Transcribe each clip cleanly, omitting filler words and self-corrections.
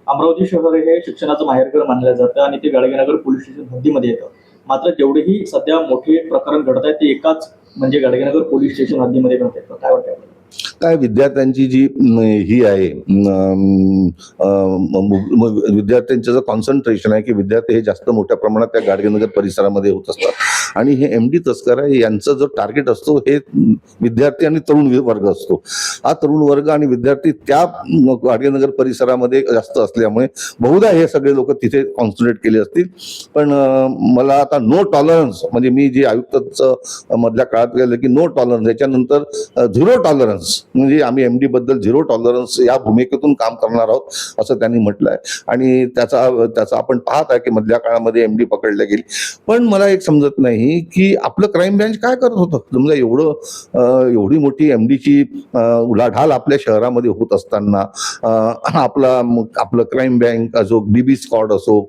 अमरावती शहर हे शिक्षणाचं माहेरघर मानलं जातं आणि ते गाडगेनगर पोलीस स्टेशन हद्दीमध्ये येतं. मात्र जेवढेही सध्या मोठे प्रकरण घडत आहेत ते एकाच म्हणजे गाडगेनगर पोलीस स्टेशन हद्दीमध्ये घडत आहेत. काय वाटतं आपल्याला? काय विद्यार्थ्यांची जी ही आहे विद्यार्थ्यांचं जे कॉन्सन्ट्रेशन आहे की विद्यार्थी हे जास्त मोठ्या प्रमाणात त्या गाडगेनगर परिसरामध्ये होत असतात आणि हे MD तस्कर आहे यांचा जो टार्गेट असतो हे विद्यार्थी आणि तरुण वर्ग असतो. हा तरुण वर्ग आणि विद्यार्थी त्या गाडगेनगर परिसरामध्ये जास्त असल्यामुळे बहुधा हे सगळे लोक तिथे कॉन्सन्ट्रेट केले असतील. पण मला आता नो टॉलरन्स म्हणजे मी जे आयुक्तांचं मधल्या काळात गेलं की नो टॉलरन्स याच्यानंतर झिरो टॉलरन्स म्हणजे आम्ही MD बद्दल झिरो टॉलरन्स या भूमिकेतून काम करणार आहोत असं त्यांनी म्हटलंय. आणि त्याचा आपण पाहत आहे की मधल्या काळामध्ये MD पकडले गेली. पण मला एक समजत नाही की आपलं क्राईम ब्रँच काय करत होतं. समजा एवढी मोठी MDची उलाढाल आपल्या शहरामध्ये होत असताना आपलं क्राईम ब्रँच असो DB स्क्वॉड असो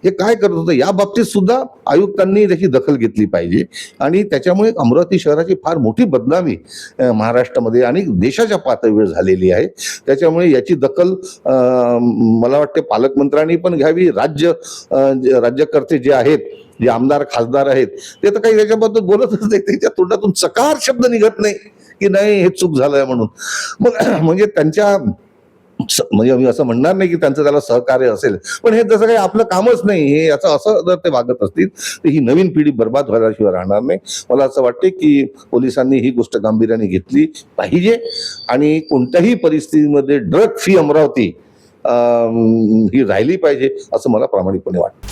हे काय करत होतं या बाबतीत सुद्धा आयुक्तांनी त्याची दखल घेतली पाहिजे. आणि त्याच्यामुळे अमरावती शहराची फार मोठी बदनामी महाराष्ट्रामध्ये आणि देशाच्या पातळीवर झालेली आहे. त्याच्यामुळे याची दखल मला वाटते पालकमंत्र्यांनी पण घ्यावी. राज्यकर्ते जे आहेत जे आमदार खासदार आहेत ते तर काही त्याच्याबद्दल बोलतच नाही. त्याच्या तोंडातून चकार शब्द निघत नाही की नाही हे चूक झालंय म्हणून. मग म्हणजे त्यांच्या म्हणजे मी असं म्हणणार नाही की त्यांचं त्याला सहकार्य असेल पण हे तसं काही आपलं कामच नाही हे याचं असं जर ते वागत असतील तर ही नवीन पिढी बर्बाद व्हायलाशिवाय राहणार नाही. मला असं वाटते की पोलिसांनी ही गोष्ट गांभीर्याने घेतली पाहिजे आणि कोणत्याही परिस्थितीमध्ये ड्रग फ्री अमरावती ही राहिली पाहिजे असं मला प्रामाणिकपणे वाटतं.